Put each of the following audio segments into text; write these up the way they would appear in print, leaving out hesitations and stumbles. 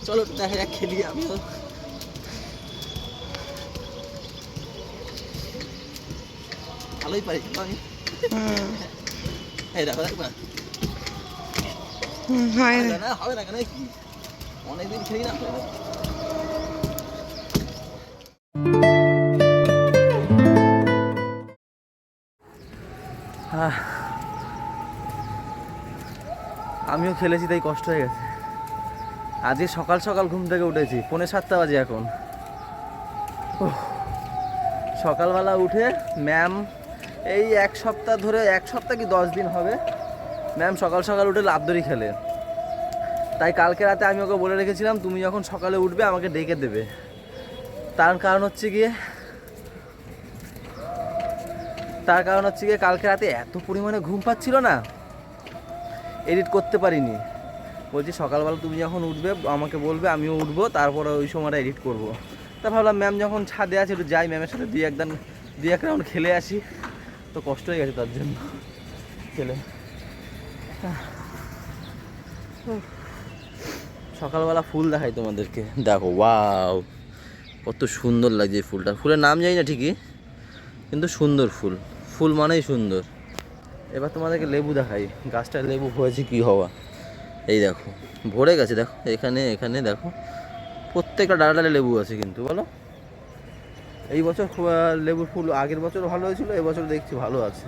চলো দেখা যাক, খেলি আমিও। ভালোই পারি আমি। এই দেখো দেখবা হয় না। না, হবে না কেন, কি অনেকদিন খেলি না। আমিও খেলেছি তাই কষ্ট হয়ে গেছে। আজকে সকাল সকাল ঘুম থেকে উঠেছি, 6:45 বাজে এখন। সকালবেলা উঠে ম্যাম এই এক সপ্তাহ ধরে, এক সপ্তাহ কি 10 দিন হবে, ম্যাম সকাল সকাল উঠে লাফদড়ি খেলে। তাই কালকে রাতে আমি ওকে বলে রেখেছিলাম তুমি যখন সকালে উঠবে আমাকে ডেকে দেবে। তার কারণ হচ্ছে গিয়ে কালকে রাতে এত পরিমাণে ঘুম পাচ্ছিল না, এডিট করতে পারিনি। বলছি সকালবেলা তুমি যখন উঠবে আমাকে বলবে, আমিও উঠবো, তারপরে ওই সময়টা এডিট করব। তা ভাবলাম ম্যাম যখন ছাদে আছে একটু যাই, ম্যামের সাথে দুই এক রাউন্ড খেলে আসি। তো কষ্ট হয়ে গেছে তার জন্য খেলে। সকালবেলা ফুল দেখাই তোমাদেরকে, দেখো ওয়াও কত সুন্দর লাগছে এই ফুলটা। ফুলের নাম জানি না ঠিকই, কিন্তু সুন্দর ফুল, ফুল মানেই সুন্দর। এবার তোমাদেরকে লেবু দেখাই, গাছটায় লেবু হয়েছে কি হওয়া। এই দেখো ভরে গেছে, দেখো এখানে এখানে দেখো প্রত্যেকটা ডালে লেবু আছে। কিন্তু বলো এই বছর লেবুর ফুল আগের বছর ভালো হয়েছিল, এবছর দেখছি ভালো আছে।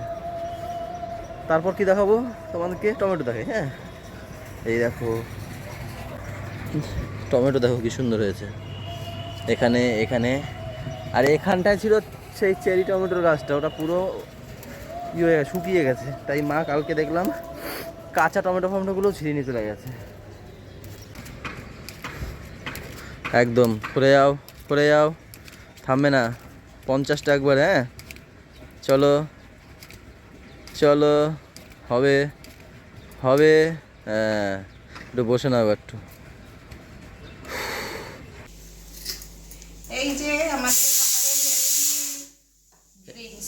তারপর কি দেখাবো তোমাদেরকে, টমেটো দেখাই। হ্যাঁ এই দেখো টমেটো, দেখো কি সুন্দর হয়েছে এখানে এখানে। আর এখানটায় ছিল সেই চেরি টমেটোর গাছটা, ওটা পুরো হয়ে শুকিয়ে গেছে। তাই মা কালকে দেখলাম কাঁচা টমেটোগুলো ছিঁড়ে নিয়ে চলে গেছে। একদম করে যাও, থামবে না, 50টা একবার। হ্যাঁ চলো চলো, হবে হবে। হ্যাঁ একটু বসে নাও একটু। এই যে আমাদের সকালে ড্রিঙ্কস,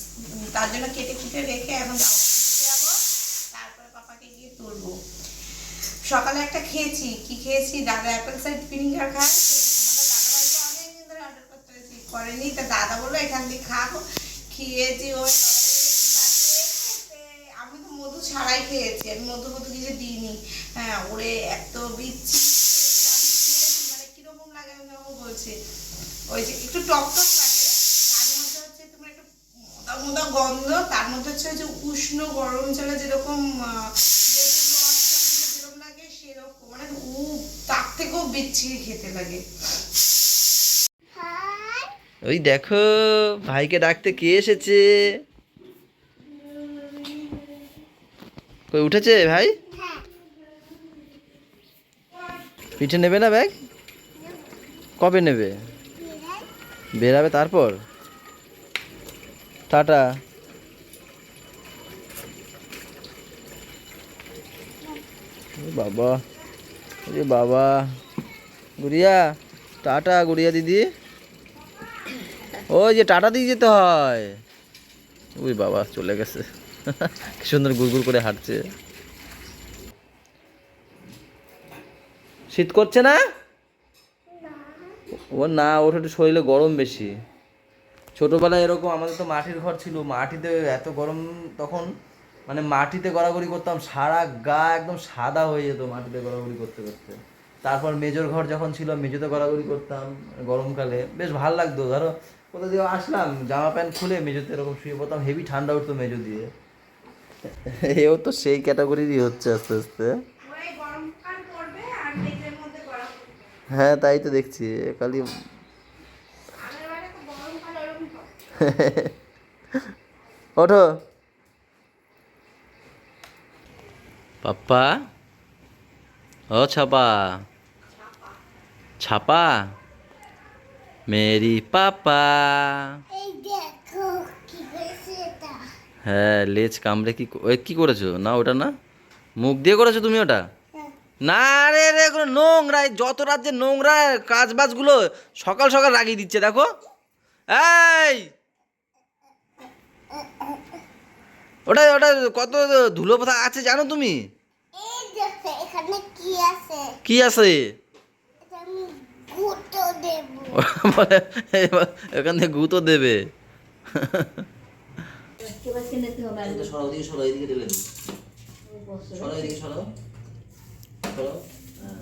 তার জন্য কেটে কুটে রেখে এখন যাবো, তারপরে পাপাকে গিয়ে তুলবো। সকালে একটা খেয়েছি, কি খেয়েছি, দাদা অ্যাপেল সাইড ভিনিগার খায়, দাদা ভাই তো অনেকদিন ধরে অর্ডার করতে করেনি, তা দাদা বললো এখান থেকে খাবো। খেয়েছি ওই আমি তো মধু ছাড়াই খেয়েছি, আমি মধু কিছু দিইনি। হ্যাঁ ওরে এত বিচ্ছি মানে কিরকম লাগে আমি বলছি। ওই যে একটু টক টক লাগে, তার মধ্যে হচ্ছে তোমার একটু মোদা মোদা গন্ধ, তার মধ্যে হচ্ছে যে উষ্ণ গরম জলে যেরকম যেরকম লাগে সেরকম, মানে তার থেকেও বিচ্ছিরি খেতে লাগে। ওই দেখো ভাইকে ডাকতে কে এসেছে, কই উঠেছে ভাই? পিঠে নেবে না ব্যাগ? কবে নেবে? বেরাবে তারপর। টাটা। বাবা বাবা, গুড়িয়া টাটা, গুড়িয়া দিদি। ওই যে টাটা দিয়ে যেতে হয়। ওই বাবা চলে গেছে, কি সুন্দর গুড় করে হাঁটছে। শীত করছে না? ও না, ওটা একটু শরীরে গরম বেশি। ছোটবেলায় এরকম আমাদের তো মাটির ঘর ছিল, মাটিতে এত গরম তখন, মানে মাটিতে গড়াগড়ি করতাম, সারা গা একদম সাদা হয়ে যেত মাটিতে গড়াগড়ি করতে করতে। তারপর মেজোর ঘর যখন ছিল মেজোতে গড়াগড়ি করতাম গরমকালে, বেশ ভালো লাগতো। ধরো কোথা দিয়ে আসলাম জামা প্যান্ট খুলে মেজোতে এরকম শুয়ে পড়তাম, হেভি ঠান্ডা উঠতো মেজো দিয়ে। এও তো সেই ক্যাটাগরিরই হচ্ছে আস্তে আস্তে। হ্যাঁ তাই তো দেখছি খালি। ওঠো পাপ্পা, ও ছাপা ছাপা, মেরি পাপা। হ্যাঁ লেজ কামড়ে কি করেছো? না ওটা না, মুখ দিয়ে করেছো তুমি ওটা? না রে রে, কোনো নোংরা, যত রাজ্যের নোংরা কাজ বাজগুলো সকাল সকাল রাগিয়ে দিচ্ছে। দেখো এই, ওটা ওটা কত ধুলো পাতা আছে জানো তুমি? কি আছে? বলে এখান থেকে গুঁতো দেবে। সরাও দিকে, সরাও এদিকে ঢেলে দিই, সরাও এদিকে, সরাও সরাও। হ্যাঁ।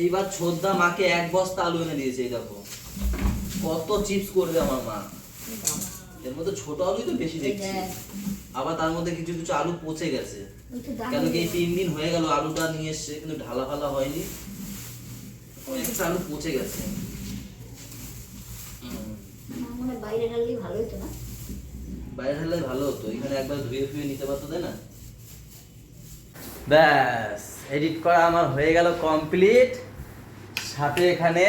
এইবার ছোদ্দা মাকে 1 বস্তা আলু এনে দিয়েছে, এই দেখো কত চিপস করবে আমার মা। এর মধ্যে ছোট আলুই তো বেশি দেখছি, আবার তার মধ্যে কিছু কিছু আলু পচে গেছে, কেন কি এই 3 দিন হয়ে গেল আলুটা নিয়ে এসছে কিন্তু ঢালা ফালা হয়নি, একটা আলু পচে গেছে। বাইরে ঢাললেই ভালো হতো না? বাইরে ঢাললে ভালো হতো, এখানে একবার ধুয়ে ফুয়ে নিতে পারতো, তাই না? ব্যাস এডিট করা আমার হয়ে গেল কমপ্লিট, সাথে এখানে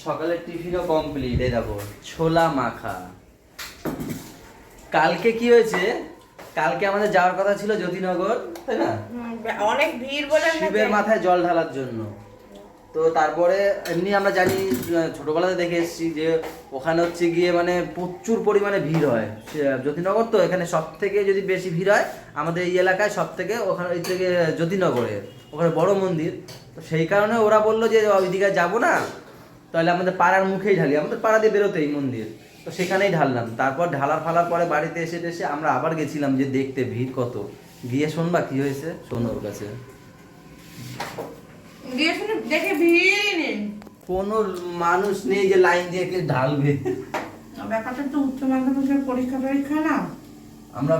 সকালের টিফিনও কমপ্লিট। এই দেখো ছোলা মাখা। কালকে কি হয়েছে, কালকে আমাদের যাওয়ার কথা ছিল জ্যোতিনগর, তাই না? অনেক ভিড় বলে আমরা শিবের মাথায় জল ঢালার জন্য। তো তারপরে এমনি আমরা জানি, ছোটবেলাতে দেখে এসেছি যে ওখানে হচ্ছে গিয়ে মানে প্রচুর পরিমাণে ভিড় হয়। জ্যোতিনগর তো এখানে সব থেকে যদি বেশি ভিড় হয় আমাদের এই এলাকায় সব থেকে, ওখানে ওই থেকে জ্যোতিনগরে, ওখানে বড় মন্দির। তো সেই কারণে ওরা বললো যে ওইদিকে যাবো না, তাহলে আমাদের পাড়ার মুখেই ঢালি, আমাদের পাড়া দিয়ে বেরোতেই মন্দির, তো সেখানেই ঢাললাম। তারপর ঢালার ফালার পরে বাড়িতে এসে আমরা আবার গেছিলাম যে দেখতে ভিড় কত। গিয়ে শোনবা কি হয়েছে, শোনো ওর কাছে। গিয়ে শুনে দেখে ভিড়ই নেই, কোনো মানুষ নেই যে লাইন দিয়ে কে ঢালবে। ব্যাপারটা তো উচ্চ মাধ্যমিকের পরীক্ষা না, আমরা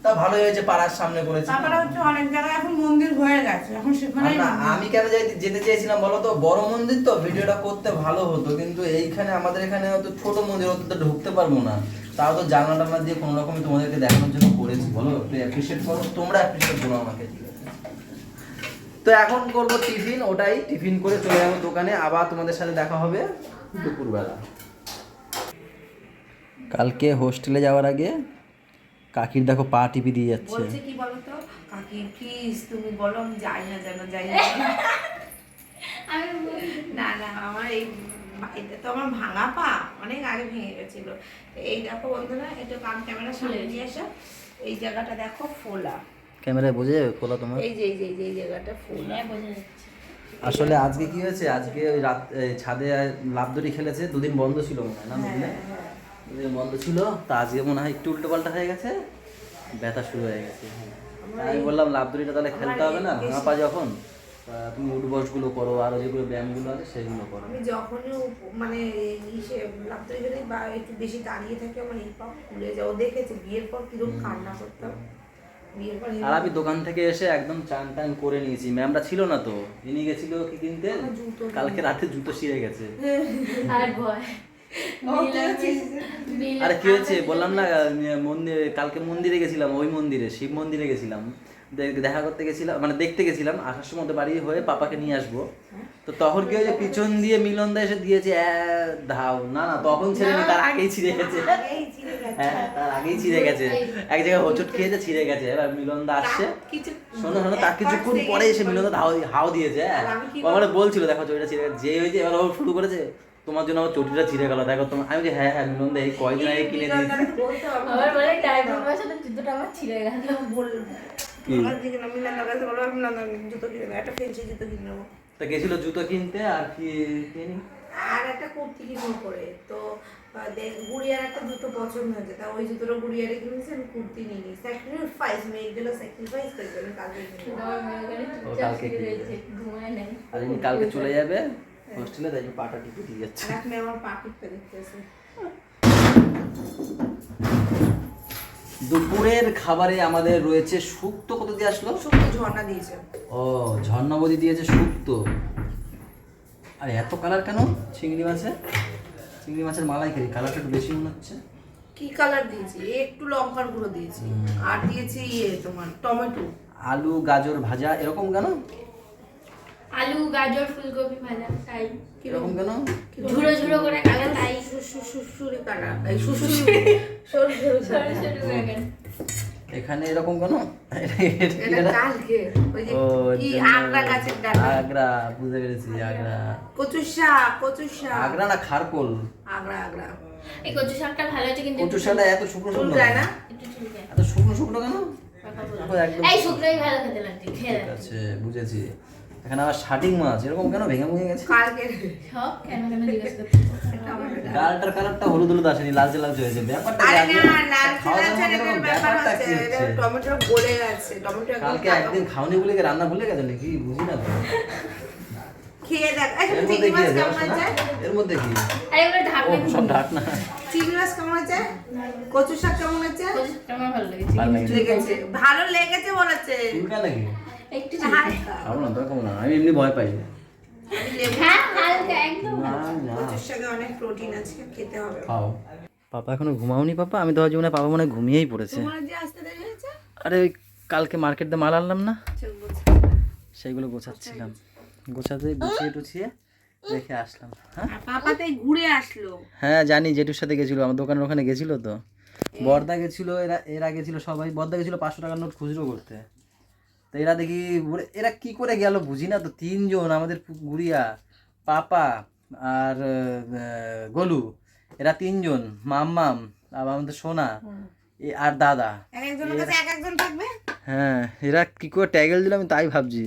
তা ভালোই হয়েছে পাড়ার সামনে করেছি। তারপরে হচ্ছে অনেক জায়গায় এখন মন্দির হয়ে গেছে, এখন সেখানে না আমি কেন যেতে চেয়েছিলাম বলো তো, বড় মন্দির তো ভিডিওটা করতে ভালো হতো, কিন্তু এইখানে আমাদের এখানে হয়তো ছোট মন্দির, হতো তো ঢুকতে পারবো না। তাও তো জানলা টানলা দিয়ে কোনো রকমই তোমাদেরকে দেখানোর জন্য করেছি, বলো একটু অ্যাপ্রিশিয়েট করো, তোমরা অ্যাপ্রিশিয়েট করো আমাকে, ঠিক আছে? তো এখন করবো টিফিন, ওটাই টিফিন করে চলে যাবো দোকানে, আবার তোমাদের সাথে দেখা হবে দুপুরবেলা। কালকে হোস্টেলে যাওয়ার আগে কাকির দেখো পা টিপি দিয়ে যাচ্ছে। বলছে কি বলতো, কাকি প্লিজ তুমি বলো আমি যাই না, যেন যাই না। না না আমার এই এটা তো আমার ভাঙা পা, অনেক আগে ভেঙে গেছিল। এই দেখো বন্ধুরা, এটা কান ক্যামেরার সামনে নিয়ে আসা, এই জায়গাটা দেখো ফোলা, ক্যামেরায় বোঝা যাবে ফোলা তোমার? এই যে এই জায়গাটা ফোলা বোঝা যাচ্ছে। আসলে আজকে কি হয়েছে, আজকে ওই রাত ছাদে লাফ দড়ি খেলেছে, 2 দিন বন্ধ ছিল মনে হয় না, বুঝলে? 2 দিন বন্ধ ছিল, তা আজকে মনে হয় একটু উল্টো পাল্টা হয়ে গেছে, ব্যথা শুরু হয়ে গেছে। আমি বললাম লাফ দড়িটা তাহলে খেলতে হবে না, ভাঙা পা যখন, তুমি উঠবসগুলো করো, আরো যেগুলো ব্যায়ামগুলো আছে সেগুলো করো। আমি যখনই মানে ইসে লাগতে গেলে বা একটু বেশি দাঁড়িয়ে থাকে আমার এই পা ফুলে যাও, দেখেছে বিয়ের পর কিরকম কান্না করতাম, বিয়ের পর। আর আমি দোকান থেকে এসে একদম চান টান করে নিয়েছি, ম্যামরা ছিল না তো, ইনি গেছিল কি কিনতে, কালকে রাতে জুতো ছিঁড়ে গেছে। আর ভয় আরে কি হয়েছে বললাম না, মন্দিরে কালকে মন্দিরে গেছিলাম, ওই মন্দিরে শিব মন্দিরে গেছিলাম, দেখা করতে গেছিলাম, মানে দেখতে গেছিলাম, আসার সময় বাড়ি হয়ে পাপাকে নিয়ে আসবো। তো তখন কি হয়েছে, পিছন দিয়ে মিলনদা এসে দিয়েছে ধাও, না না তখন ছেড়ে নি, তার আগেই ছিঁড়ে গেছে। হ্যাঁ তার আগেই ছিঁড়ে গেছে, এক জায়গায় হোঁচট খেয়েছে, ছিঁড়ে গেছে। এবার মিলনদা আসছে, শোনো শোনো, তার কিছুক্ষণ পরে এসে মিলনদা হাও দিয়েছে। হ্যাঁ আমার বলছিল দেখো চটিটা ছিঁড়ে গেছে, যে হয়েছে এবার ও শুরু করেছে তোমার জন্য আমার চটিটা ছিঁড়ে গেল, দেখো তোমার। আমি হ্যাঁ হ্যাঁ মিলনদা এই কয়দিন আগে কিনে দিয়েছি। আমার বলে ডায়মন্ড বাসাতে জুতোটা আমার ছিঁড়ে গেল, তা গেছিল জুতো কিনতে, আর কি কিনি, আর একটা কুর্তি কিনবো করে, তো গুড়িয়ার একটা জুতো পছন্দ হয়েছে, তা ওই জুতোটা গুড়িয়ারে কিনেছি, আমি কুর্তি নিয়ে নিই। স্যাক্রিফাইস, মেয়েগুলো স্যাক্রিফাইস করছে, আমি কালকে ঘুমায় নাই। আর ইনি কালকে চলে যাবে হোস্টেলে, তাই পাটা টিপে দিয়ে যাচ্ছে। আপনি আমার পা টিপতে দেখতেছে। দুপুরের খাবারে আমাদের রয়েছে শুক্তো। কত দিয়ে আসলো? শুক্তো ঝর্ণা দিয়েছে। ও ঝর্ণাবতী দিয়েছে শুক্তো। আর এত কালার কেন চিংড়ি মাছে? চিংড়ি মাছের মালাইকারি, কালারটা একটু বেশি মনে হচ্ছে। কি কালার দিয়েছি? একটু লঙ্কার গুঁড়ো দিয়েছি, আর দিয়েছি তোমার টমেটো, আলু গাজর ভাজা। এরকম কেন? আলু গাজর ফুলকপি ভাজা, তাই এরকম কেন? ঝুড়ো ঝুড়ো করে কালার, তাই সুসুরি কালার, এই সুসুরি সরু সরু সরু সরু বেগুন। এখানে এরকম কেন? এটা কালকে ওই যে কি আগরা গাছের ডাল, আগরা, বুঝতে পেরেছি, আগরা। কচু শাক, কচু শাক, আগরা না খারকোল? আগরা আগরা। এই কচু শাকটা ভালো হয়েছে, কিন্তু কচু শাকটা এত শুকনো চুল শুকনো যায় না, একটু চুল যায়। এত শুকনো শুকনো কেন? একদম এই শুকনোই ভালো খেতে লাগছে, খেয়ে ঠিক আছে, বুঝেছি। এখানে আবার শাটিং মাছ, এরকম কেন ভেঙে ভেঙে গেছে? কালকে সব কেন কেন জিজ্ঞেস করতে ডালটার কালারটা হলুদ হলুদ আসেনি, লালচে লালচে হয়েছে। ব্যাপারটা কি? আরে আজকে না, লাল খাওয়া দাওয়ার লাল মধ্যে কোনো ব্যাপার ব্যাপারটা হচ্ছে, কি হচ্ছে? টমেটো গলে গেছে, টমেটো কালকে একদিন খাওনি বলে কি রান্না ভুলে গেছে নাকি? বুঝি না তো। খেয়ে দেখ। আচ্ছা, এর মধ্যে চিংড়ি কি মাছ আছে? কেমন আছে? এর মধ্যে কি? আরে ওগুলো ও ঢাকনা সব ঢাক না। চিংড়ি মাছ কেমন আছে? কচু শাক কেমন আছে? আমার ভালো লেগেছে আর লেগেছে? লেগেছে, ভালো লেগেছে বলেছে। চুলকা নাকি? একটু হালকা। খাবো না, তোরা খাবো না। আমি এমনি ভয় পাই। আমি লেবু, হ্যাঁ হালকা একদম না না, কচুর শাকে অনেক প্রোটিন আছে, খেতে হবে। খাও। পাপা এখনো ঘুমাওনি? পাপা আমি তো আজ মনে হয় পাপা মনে হয় ঘুমিয়েই পড়েছে। তোমার যে আসতে দেরি হয়েছে? আরে ওই কালকে মার্কেট দিয়ে মাল আনলাম না, চল বলছি। সেইগুলো গোছাচ্ছিলাম। গোছাতে গুছিয়ে টুছিয়ে রেখে আসলাম। হ্যাঁ আর পাপাতেই ঘুরে আসলো। হ্যাঁ জানি, জেঠুর সাথে গেছিলো, আমার দোকানের ওখানে গেছিলো তো। বর্দা গেছিলো, এরা গেছিলো সবাই। বর্দা গেছিলো 500 টাকার নোট খুচরো করতে। তো এরা দেখি এরা কি করে গেল বুঝি না তো। 3 জন, আমাদের গুড়িয়া, পাপা আর গোলু, এরা 3 জন, মাম্মাম আর আমাদের সোনা আর দাদা। এক একজনের কাছে এক একজন থাকবে। হ্যাঁ এরা কি করে ট্যাগেল দিল আমি তাই ভাবছি।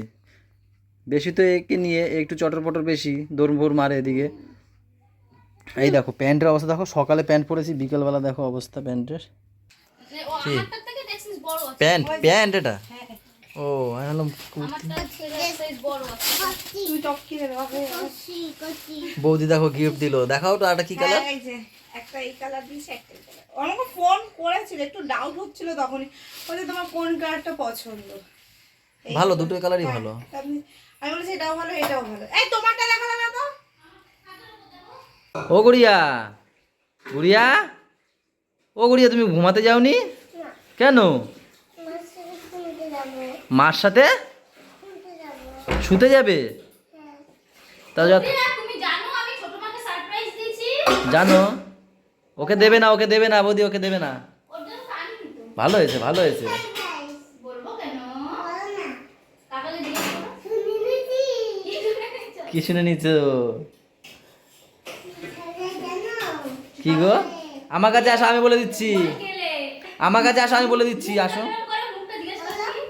বেশি তো একে নিয়ে একটু চটর পটর বেশি, দৌড় মারে এদিকে। এই দেখো প্যান্টের অবস্থা দেখো, সকালে প্যান্ট পরেছি, বিকেলবেলা দেখো অবস্থা প্যান্টের। কি প্যান্ট? প্যান্ট এটা? ও আমি ভাবলাম কুর্তি। তুই টপ কিনে দেবে। বৌদি দেখো গিফট দিল, দেখাও তো এটা কি কালার? এই যে একটা এই কালার দিস, একটা এই কালার। আমাকে ফোন করেছিল, একটু ডাউট হচ্ছিল তখনই, বলে তোমার কোন কালারটা পছন্দ। এই ভালো, দুটোই কালারই ভালো। আমি বলেছি এটাও ভালো, এটাও ভালো। এই তোমারটা দেখালে না তো? ও গুড়িয়া, গুড়িয়া, ও গুড়িয়া তুমি ঘুমাতে যাওনি কেন? মার সাথে শুতে যাবে? তা তুমি জানো আমি ছোট মাকে সারপ্রাইজ দিয়েছি। জানো ওকে দেবে না, ওকে দেবে না বৌদি, ওকে দেবে না। ওর জন্য পানি নিতো। ভালো হয়েছে, ভালো হয়েছে। বলবো কেন? কাকাকে জিজ্ঞেস করো। কি শুনে নিছো? কি গো? আমার কাছে আসো, আমি বলে দিচ্ছি। কেলে আমার কাছে আসো, আমি বলে দিচ্ছি, আসো। করে মুখটা জিজ্ঞেস করছি।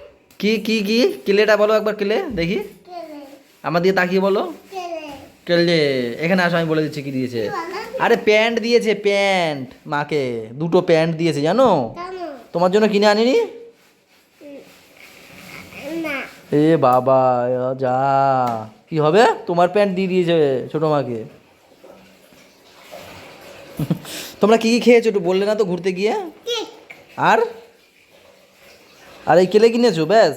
কি কি কি কিলেটা বলো একবার, কিলে দেখি, আমার দিকে তাকিয়ে বলো। কেলে, এখানে আসো, আমি বলে দিচ্ছি কি দিয়েছে। আরে প্যান্ট দিয়েছে, প্যান্ট মাকে 2টো প্যান্ট দিয়েছে জানো? তোমার জন্য কিনে আনিনি? এ বাবা, যা কি হবে, তোমার প্যান্ট দিয়ে দিয়েছে ছোট মাকে। তোমরা কি কি খেয়েছো একটু বললে না তো ঘুরতে গিয়ে? আর আর এই কেলে কিনেছো ব্যাস?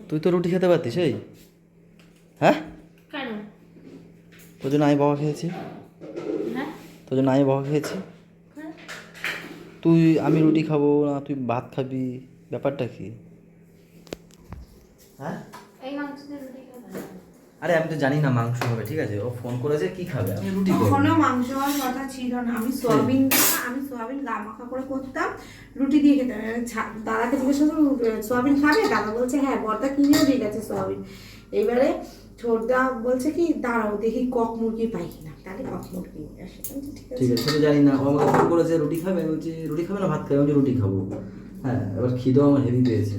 তুই তো রুটি খেতে পারতিস এই, হ্যাঁ? কেন? তোর জন্য আমি বকা খেয়েছি, হ্যাঁ? তোর জন্য আমি বকা খেয়েছি। তুই, আমি রুটি খাবো না, তুই ভাত খাবি, ব্যাপারটা কি? হ্যাঁ এই মাংস দিয়ে রুটি খাবে? আরে আমি তো জানি না মাংস হবে, ঠিক আছে? ও ফোন করেছে কি খাবে, আমি রুটি করবো। কখনো মাংস হওয়ার কথা ছিল না। আমি সোয়াবিন গা মাখা করে করতাম, রুটি দিয়ে খেতাম। দাদাকে জিজ্ঞেস করলাম সোয়াবিন খাবে? দাদা বলছে হ্যাঁ, বর্দা কিনেও দিয়ে গেছে সোয়াবিন। এবারে ছোটদা বলছে কি দাঁড়াও দেখি কক মুরগি পাই কিনা, তাহলে কক মুরগি নিয়ে আসে। ঠিক আছে, সেটা জানি না। ও আমাকে ফোন করেছে রুটি খাবে, আমি বলছি রুটি খাবে না ভাত খাবে, আমি বলছি রুটি খাবো। হ্যাঁ এবার খিদেও আমার হেভি পেয়েছে।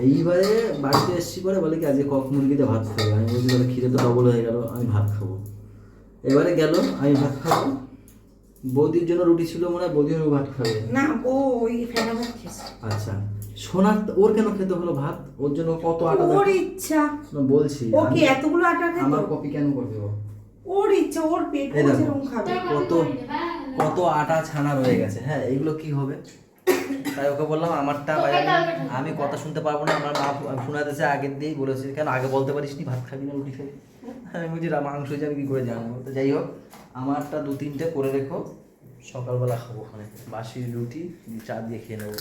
এইবারে বাড়িতে এসেছি পরে বলে কি আজকে কক মুরগিতে ভাত খাবে। আমি বলছি তাহলে খিদে তো ডবল হয়ে গেল, আমি ভাত খাবো। এবারে গেল, আমি ভাত খাবো, বৌদির জন্য রুটি ছিল মনে হয়, বৌদিও ভাত খাবে না, ও ওই ফেনা ভাত খেয়েছে। আচ্ছা সোনার, ওর কেন খেতে হলো ভাত? ওর জন্য কত আটা ওর দেখো। ইচ্ছা। না, বলছি ও কি এতগুলো আটা খায়? আমার কপি কেন করবে ও? ওর ইচ্ছা, ওর পেট এই দেখো, যেরকম খাবে। কত আটা ছানা রয়ে গেছে। হ্যাঁ এগুলো কি হবে? তাই ওকে বললাম আমারটা আমি কথা শুনতে পারবো না, আমার মা শোনাতেছে আগের দিয়েই বলেছে, কেন আগে বলতে পারিস নি ভাত খাবি না রুটি খাবি? আমি বলছি মাংস হয়েছে আমি কী করে জানবো? তো যাই হোক, আমারটা 2-3টে করে রেখো, সকালবেলা খাবো ওখানে বাসি রুটি চা দিয়ে খেয়ে নেবো।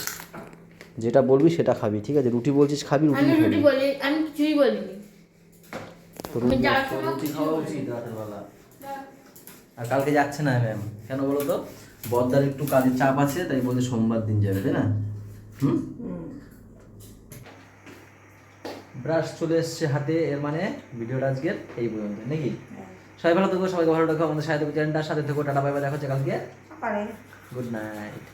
যেটা বলবি সেটা খাবি, ঠিক আছে? রুটি বলছিস খাবি, রুটি আমি খাবি। রুটি বলি, আমি কিছুই বলিনি। তো রুটি খাওয়া উচিত রাতের বেলা। আর কালকে যাচ্ছে না ম্যাম, কেন বলো তো? বদ্দার একটু কাজের চাপ আছে, তাই বলছে সোমবার দিন যাবে, তাই না? ব্রাশ চলে এসছে হাতে, এর মানে ভিডিওটা আজকের এই পর্যন্ত নাকি? সবাই ভালো থাকো, সবাইকে ভালো রাখো, আমাদের সাথে চ্যানেলটার সাথে থেকো। টাটা বাই বাই, দেখা হচ্ছে কালকে। পারে গুড নাইট।